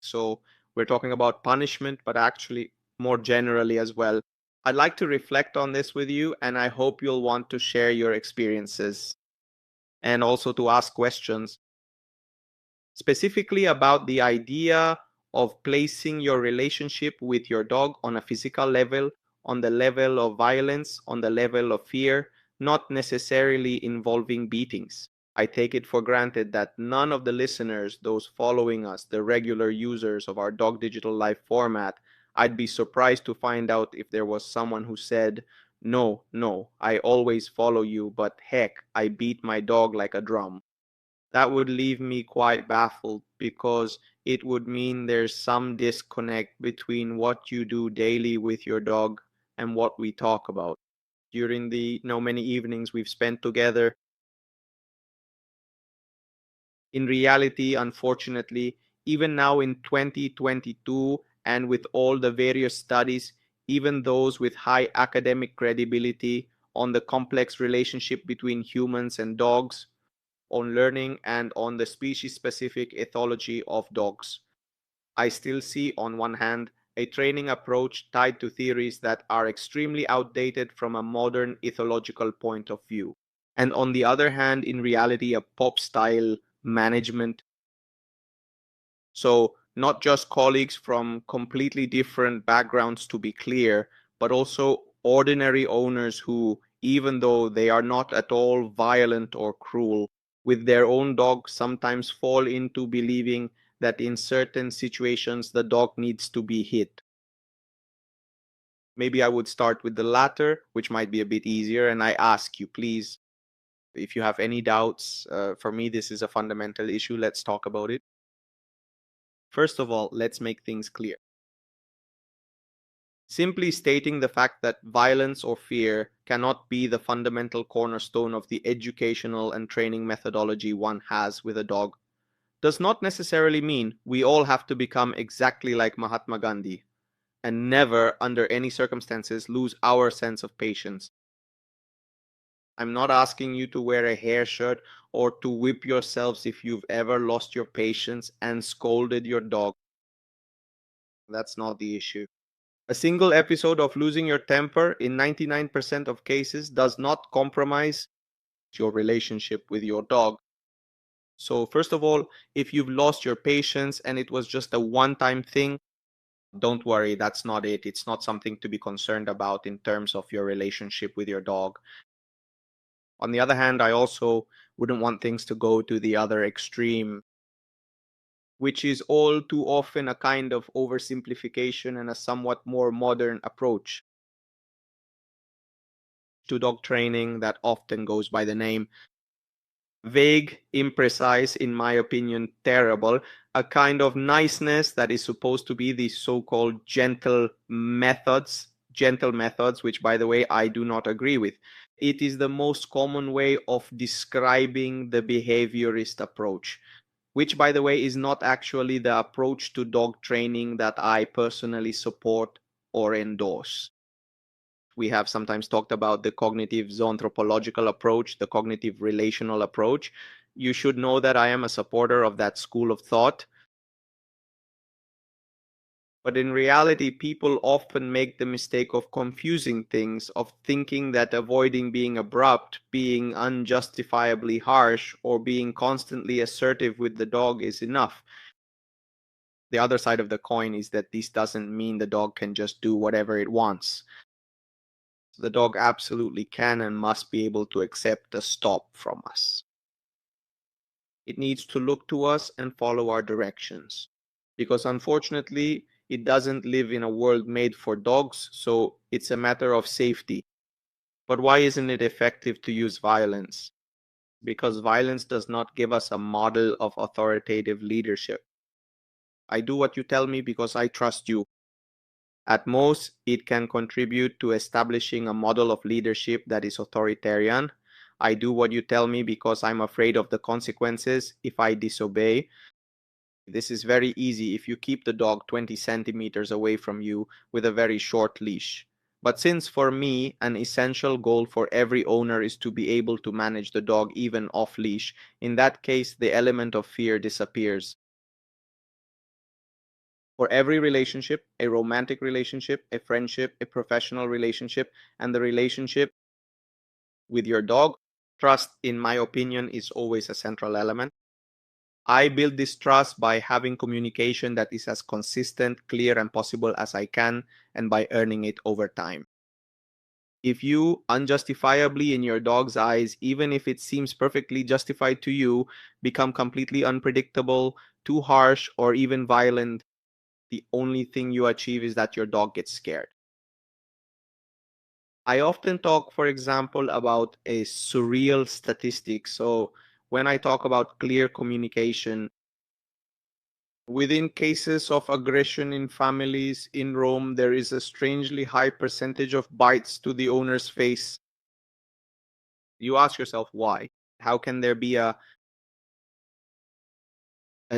So we're talking about punishment, but actually more generally as well. I'd like to reflect on this with you, and I hope you'll want to share your experiences and also to ask questions, specifically about the idea of placing your relationship with your dog on a physical level, on the level of violence, on the level of fear, not necessarily involving beatings. I take it for granted that none of the listeners, those following us, the regular users of our Dog Digital Life format, I'd be surprised to find out if there was someone who said, no, no, I always follow you, but heck, I beat my dog like a drum. That would leave me quite baffled because it would mean there's some disconnect between what you do daily with your dog and what we talk about. During the many evenings we've spent together, in reality, unfortunately, even now in 2022, and with all the various studies, even those with high academic credibility on the complex relationship between humans and dogs, on learning, and on the species-specific ethology of dogs, I still see, on one hand, a training approach tied to theories that are extremely outdated from a modern ethological point of view. And on the other hand, in reality, a pop-style management. So not just colleagues from completely different backgrounds, to be clear, but also ordinary owners who, even though they are not at all violent or cruel, with their own dog sometimes fall into believing that in certain situations the dog needs to be hit. Maybe I would start with the latter, which might be a bit easier, and I ask you, please, if you have any doubts. For me, this is a fundamental issue. Let's talk about it. First of all, let's make things clear. Simply stating the fact that violence or fear cannot be the fundamental cornerstone of the educational and training methodology one has with a dog does not necessarily mean we all have to become exactly like Mahatma Gandhi and never, under any circumstances, lose our sense of patience. I'm not asking you to wear a hair shirt or to whip yourselves if you've ever lost your patience and scolded your dog. That's not the issue. A single episode of losing your temper in 99% of cases does not compromise your relationship with your dog. So, first of all, if you've lost your patience and it was just a one-time thing, don't worry, that's not it. It's not something to be concerned about in terms of your relationship with your dog. On the other hand, I also wouldn't want things to go to the other extreme, which is all too often a kind of oversimplification and a somewhat more modern approach to dog training that often goes by the name vague, imprecise, in my opinion, terrible, a kind of niceness that is supposed to be the so-called gentle methods, which, by the way, I do not agree with. It is the most common way of describing the behaviorist approach, which, by the way, is not actually the approach to dog training that I personally support or endorse. We have sometimes talked about the cognitive zoanthropological approach, the cognitive relational approach. You should know that I am a supporter of that school of thought. But in reality, people often make the mistake of confusing things, of thinking that avoiding being abrupt, being unjustifiably harsh, or being constantly assertive with the dog is enough. The other side of the coin is that this doesn't mean the dog can just do whatever it wants. The dog absolutely can and must be able to accept a stop from us. It needs to look to us and follow our directions. Because unfortunately, it doesn't live in a world made for dogs, so it's a matter of safety. But why isn't it effective to use violence? Because violence does not give us a model of authoritative leadership. I do what you tell me because I trust you. At most, it can contribute to establishing a model of leadership that is authoritarian. I do what you tell me because I'm afraid of the consequences if I disobey. This is very easy if you keep the dog 20 centimeters away from you with a very short leash. But since for me, an essential goal for every owner is to be able to manage the dog even off leash, in that case, the element of fear disappears. For every relationship, a romantic relationship, a friendship, a professional relationship, and the relationship with your dog, trust, in my opinion, is always a central element. I build this trust by having communication that is as consistent, clear, and possible as I can, and by earning it over time. If you unjustifiably, in your dog's eyes, even if it seems perfectly justified to you, become completely unpredictable, too harsh, or even violent, the only thing you achieve is that your dog gets scared. I often talk, for example, about a surreal statistic. So when I talk about clear communication, within cases of aggression in families in Rome, there is a strangely high percentage of bites to the owner's face. You ask yourself why? How can there be a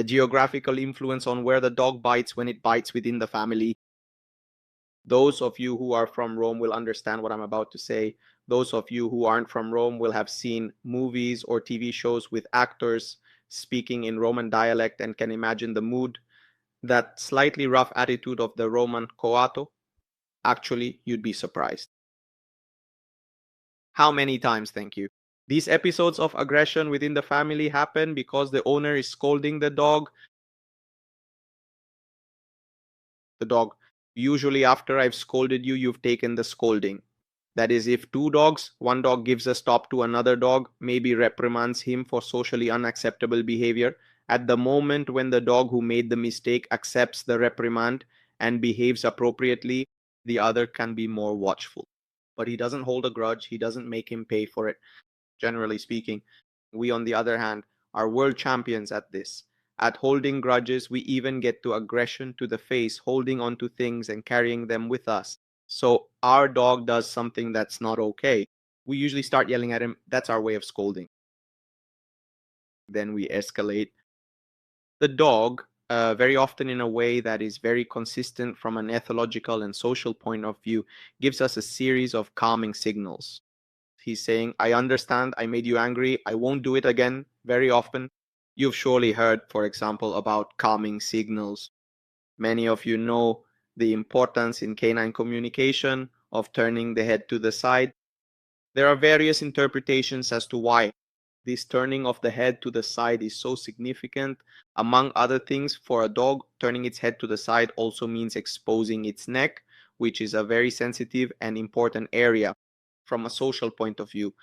geographical influence on where the dog bites when it bites within the family? Those of you who are from Rome will understand what I'm about to say. Those of you who aren't from Rome will have seen movies or TV shows with actors speaking in Roman dialect and can imagine the mood, that slightly rough attitude of the Roman coato. Actually, you'd be surprised. How many times, thank you. These episodes of aggression within the family happen because the owner is scolding the dog. The dog, usually after I've scolded you, you've taken the scolding. That is, if two dogs, one dog gives a stop to another dog, maybe reprimands him for socially unacceptable behavior. At the moment when the dog who made the mistake accepts the reprimand and behaves appropriately, the other can be more watchful. But he doesn't hold a grudge, he doesn't make him pay for it, generally speaking. We, on the other hand, are world champions at this. At holding grudges, we even get to aggression to the face, holding on to things and carrying them with us. So our dog does something that's not okay. We usually start yelling at him. That's our way of scolding. Then we escalate. The dog, very often in a way that is very consistent from an ethological and social point of view, gives us a series of calming signals. He's saying, I understand, I made you angry, I won't do it again. Very often, you've surely heard, for example, about calming signals. Many of you know the importance in canine communication of turning the head to the side. There are various interpretations as to why this turning of the head to the side is so significant. Among other things, for a dog, turning its head to the side also means exposing its neck, which is a very sensitive and important area from a social point of view.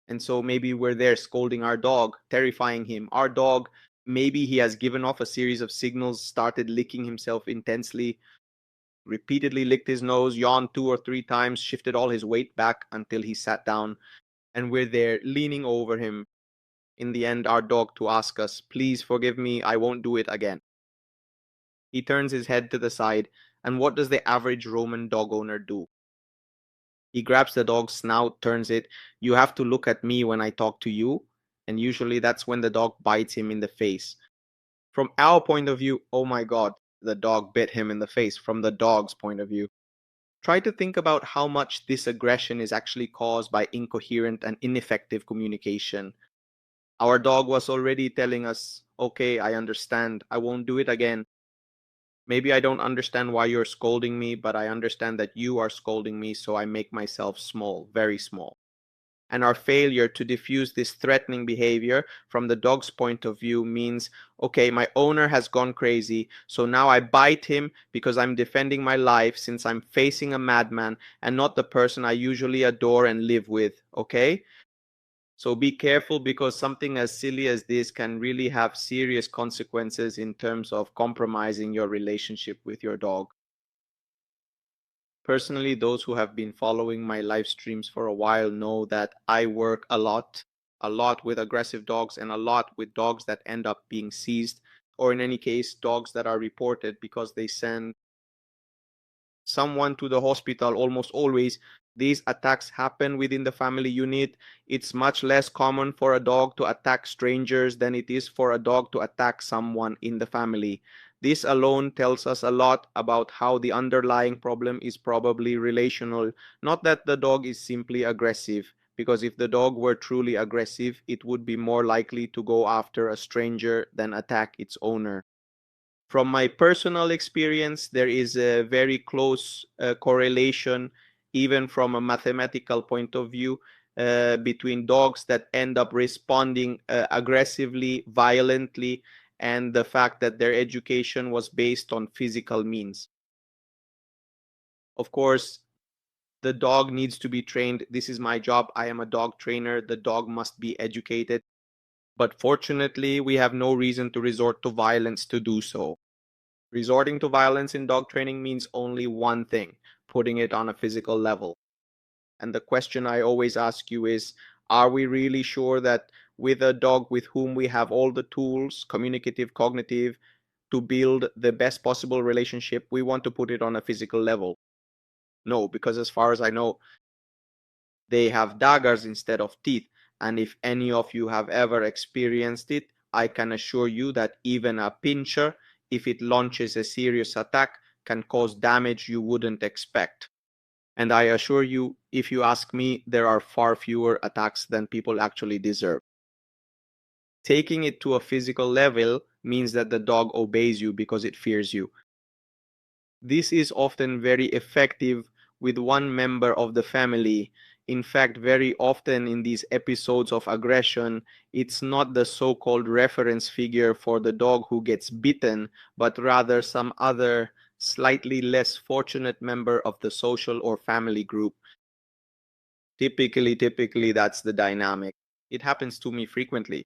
And so maybe we're there scolding our dog, terrifying him. Our dog, maybe he has given off a series of signals, started licking himself intensely, repeatedly licked his nose, yawned 2 or 3 times, shifted all his weight back until he sat down. And we're there leaning over him. In the end, our dog to ask us, please forgive me, I won't do it again. He turns his head to the side, and what does the average Roman dog owner do? He grabs the dog's snout, turns it. You have to look at me when I talk to you. And usually that's when the dog bites him in the face. From our point of view, oh my God, the dog bit him in the face. From the dog's point of view, try to think about how much this aggression is actually caused by incoherent and ineffective communication. Our dog was already telling us, okay, I understand. I won't do it again. Maybe I don't understand why you're scolding me, but I understand that you are scolding me, so I make myself small, very small. And our failure to diffuse this threatening behavior from the dog's point of view means, okay, my owner has gone crazy, so now I bite him because I'm defending my life since I'm facing a madman and not the person I usually adore and live with, okay? So be careful because something as silly as this can really have serious consequences in terms of compromising your relationship with your dog. Personally, those who have been following my live streams for a while know that I work a lot with aggressive dogs and a lot with dogs that end up being seized, or in any case, dogs that are reported because they send someone to the hospital. Almost always these attacks happen within the family unit. It's much less common for a dog to attack strangers than it is for a dog to attack someone in the family. This alone tells us a lot about how the underlying problem is probably relational, not that the dog is simply aggressive, because if the dog were truly aggressive, it would be more likely to go after a stranger than attack its owner. From my personal experience, there is a very close correlation, even from a mathematical point of view, between dogs that end up responding aggressively, violently, and the fact that their education was based on physical means. Of course, the dog needs to be trained. This is my job. I am a dog trainer. The dog must be educated. But fortunately, we have no reason to resort to violence to do so. Resorting to violence in dog training means only one thing, putting it on a physical level. And the question I always ask you is, are we really sure that with a dog with whom we have all the tools, communicative, cognitive, to build the best possible relationship, we want to put it on a physical level? No, because as far as I know, they have daggers instead of teeth. And if any of you have ever experienced it, I can assure you that even a pinscher, if it launches a serious attack, can cause damage you wouldn't expect. And I assure you, if you ask me, there are far fewer attacks than people actually deserve. Taking it to a physical level means that the dog obeys you because it fears you. This is often very effective with one member of the family. In fact, very often in these episodes of aggression, it's not the so-called reference figure for the dog who gets bitten, but rather some other slightly less fortunate member of the social or family group. Typically, that's the dynamic. It happens to me frequently.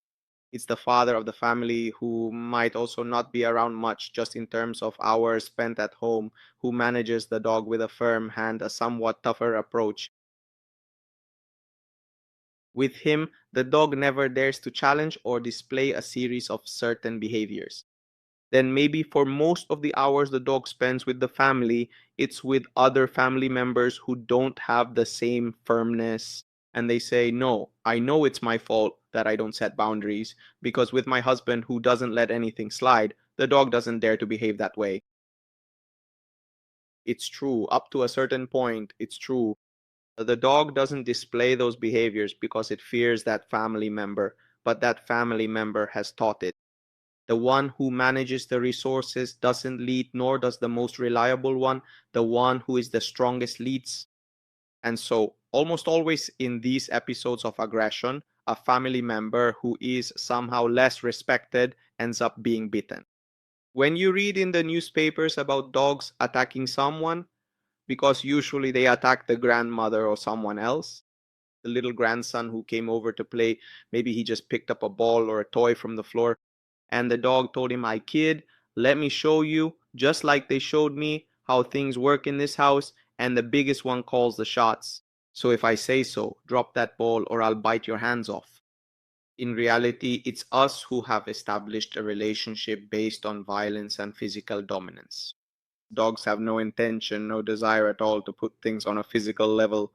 It's the father of the family who might also not be around much just in terms of hours spent at home, who manages the dog with a firm hand, a somewhat tougher approach. With him, the dog never dares to challenge or display a series of certain behaviors. Then maybe for most of the hours the dog spends with the family, it's with other family members who don't have the same firmness. And they say, no, I know it's my fault that I don't set boundaries, because with my husband who doesn't let anything slide, the dog doesn't dare to behave that way. It's true. Up to a certain point, it's true. The dog doesn't display those behaviors because it fears that family member, but that family member has taught it. The one who manages the resources doesn't lead, nor does the most reliable one. The one who is the strongest leads. And so, almost always in these episodes of aggression, a family member who is somehow less respected ends up being bitten. When you read in the newspapers about dogs attacking someone, because usually they attack the grandmother or someone else, the little grandson who came over to play, maybe he just picked up a ball or a toy from the floor, and the dog told him, my kid, let me show you, just like they showed me, how things work in this house, and the biggest one calls the shots. So if I say so, drop that ball or I'll bite your hands off. In reality, it's us who have established a relationship based on violence and physical dominance. Dogs have no intention, no desire at all to put things on a physical level.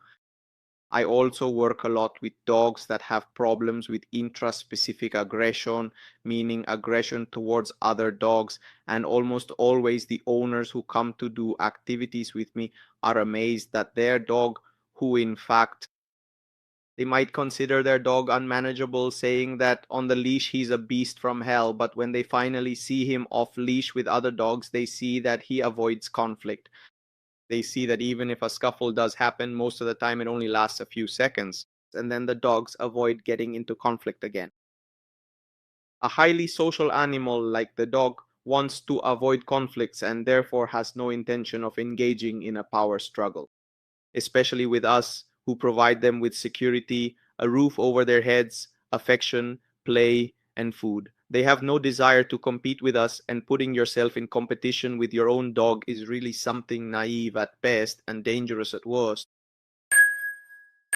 I also work a lot with dogs that have problems with intraspecific aggression, meaning aggression towards other dogs, and almost always the owners who come to do activities with me are amazed that their dog, who in fact they might consider their dog unmanageable, saying that on the leash he's a beast from hell, but when they finally see him off leash with other dogs, they see that he avoids conflict. They see that even if a scuffle does happen, most of the time it only lasts a few seconds, and then the dogs avoid getting into conflict again. A highly social animal like the dog wants to avoid conflicts and therefore has no intention of engaging in a power struggle, especially with us who provide them with security, a roof over their heads, affection, play, and food. They have no desire to compete with us, and putting yourself in competition with your own dog is really something naive at best and dangerous at worst.